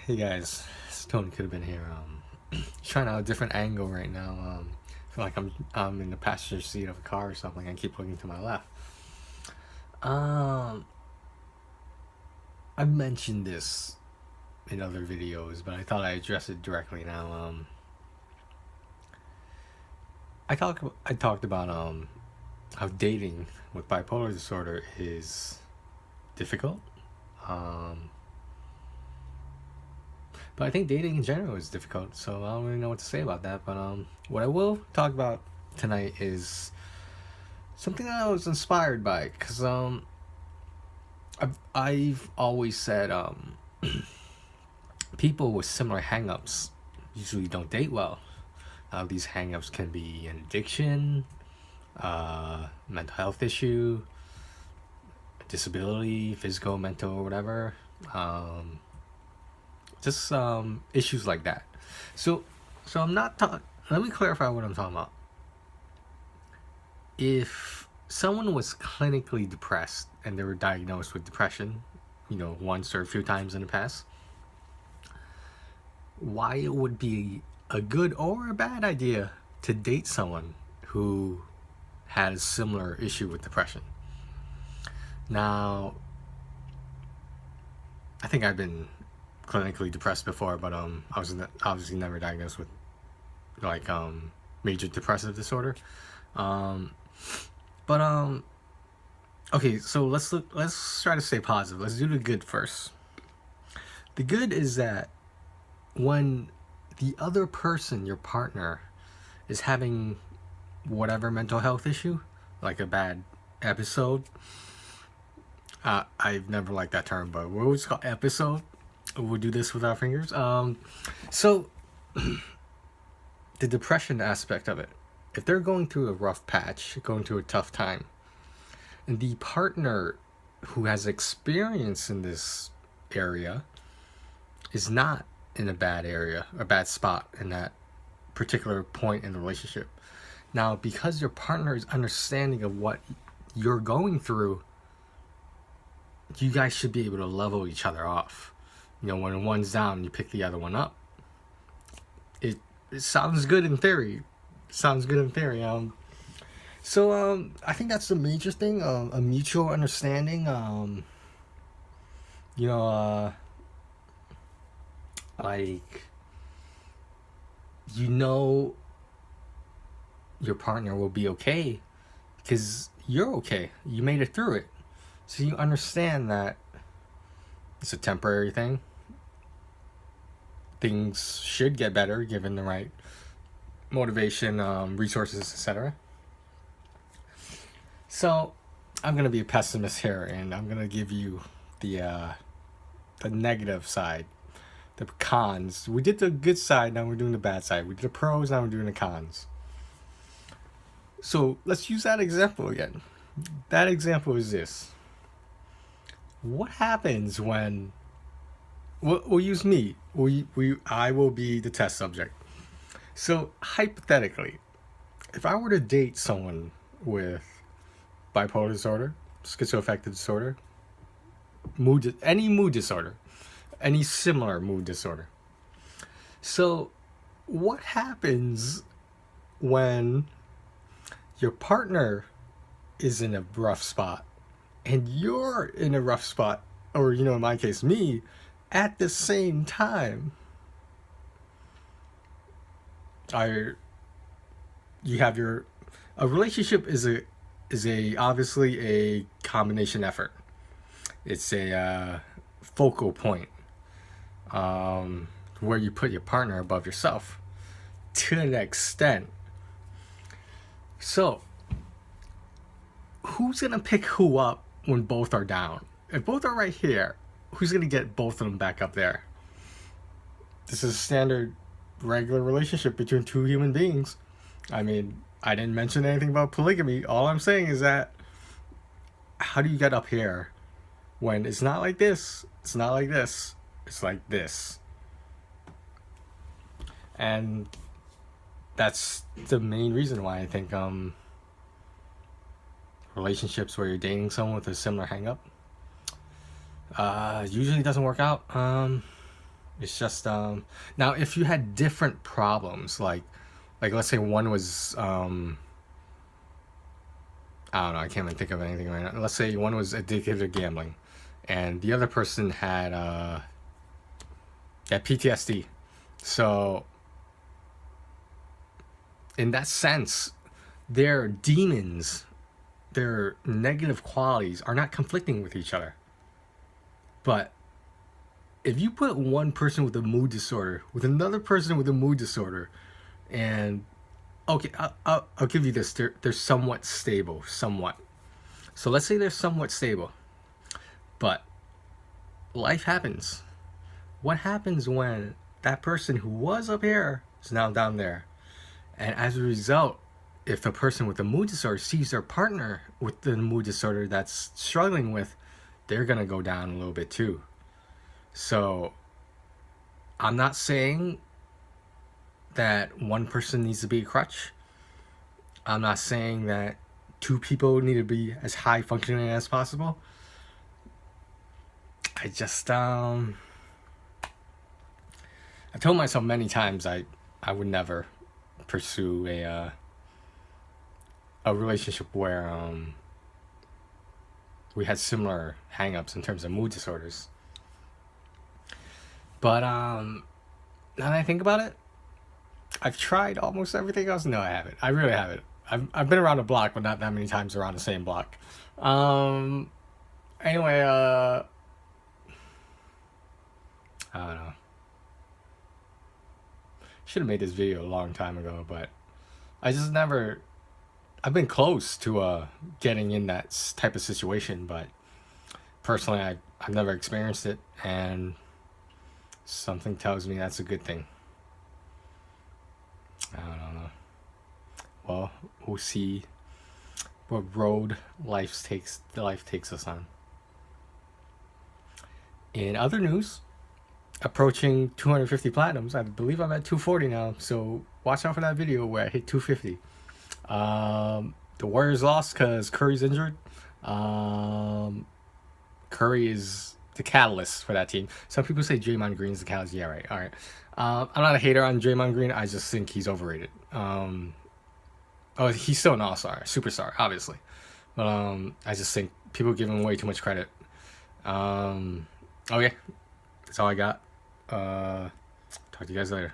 Hey guys, it's TonyCouldveBeen here. Trying out a different angle right now. I feel like I'm in the passenger seat of a car or something. I keep looking to my left. Um, I've mentioned this in other videos, but I thought I'd address it directly now. I talked about how dating with bipolar disorder is difficult. Um, But I think dating in general is difficult, so I don't really know what to say about that. But what I will talk about tonight is something that I was inspired by, because I've always said people with similar hangups usually don't date well. These hangups can be an addiction, mental health issue, disability, physical, mental, or whatever. Just issues like that. So I'm not talking. Let me clarify what I'm talking about. If someone was clinically depressed and they were diagnosed with depression, once or a few times in the past, why it would be a good or a bad idea to date someone who had a similar issue with depression. Now, I think I've been clinically depressed before, but I was obviously never diagnosed with major depressive disorder. Okay, so let's try to stay positive. Let's do the good first. The good is that when the other person, your partner, is having whatever mental health issue, like a bad episode, I've never liked that term, but we'll just call episode. We'll do this with our fingers. So the depression aspect of it, if they're going through a rough patch, going through a tough time, and the partner who has experience in this area is not in a bad area, a bad spot in that particular point in the relationship. Now, because your partner is understanding of what you're going through, you guys should be able to level each other off. When one's down, you pick the other one up. It sounds good in theory. So I think that's the major thing. A mutual understanding. Your partner will be okay because you're okay. You made it through it, so you understand that it's a temporary thing. Things should get better given the right motivation, resources, etc. So I'm gonna be a pessimist here, and I'm gonna give you the negative side, the cons. We did the good side, now we're doing the bad side. We did the pros, now we're doing the cons. So let's use that example again. That example is this. What happens when we'll use me? I will be the test subject. So hypothetically, if I were to date someone with bipolar disorder, schizoaffective disorder, any mood disorder, any similar mood disorder. So what happens when your partner is in a rough spot and you're in a rough spot, or in my case, me, at the same time? A relationship is obviously a combination effort. It's a focal point where you put your partner above yourself to an extent. So who's gonna pick who up when both are down? If both are right here, who's gonna get both of them back up there? This is a standard, regular relationship between two human beings. I mean, I didn't mention anything about polygamy. All I'm saying is that how do you get up here when it's not like this, it's not like this, it's like this? And that's the main reason why I think relationships where you're dating someone with a similar hang-up usually doesn't work out. It's just now if you had different problems, like let's say one was I don't know, I can't even think of anything right now. Let's say one was addicted to gambling, and the other person had PTSD. So in that sense, their demons, their negative qualities are not conflicting with each other. But if you put one person with a mood disorder with another person with a mood disorder, and okay, I'll give you this. They're somewhat stable, somewhat. So let's say they're somewhat stable, but life happens. What happens when that person who was up here is now down there? And as a result, if the person with the mood disorder sees their partner with the mood disorder that's struggling with, they're going to go down a little bit too. So I'm not saying that one person needs to be a crutch. I'm not saying that two people need to be as high functioning as possible. I just I told myself many times I would never pursue a relationship where we had similar hang-ups in terms of mood disorders. But now that I think about it, I've tried almost everything else. No, I haven't. I really haven't. I've been around the block, but not that many times around the same block. Anyway, I don't know. Should have made this video a long time ago, but I just never. I've been close to getting in that type of situation, but personally, I've never experienced it, and something tells me that's a good thing. I don't know. Well, we'll see what road life takes us on. In other news, approaching 250 platinums. I believe I'm at 240 now, so watch out for that video where I hit 250. The Warriors lost because Curry's injured. Curry is the catalyst for that team. Some people say Draymond Green's the catalyst. Yeah, right. All right. I'm not a hater on Draymond Green. I just think he's overrated. He's still an all-star, superstar, obviously. But I just think people give him way too much credit. Okay. That's all I got. Talk to you guys later.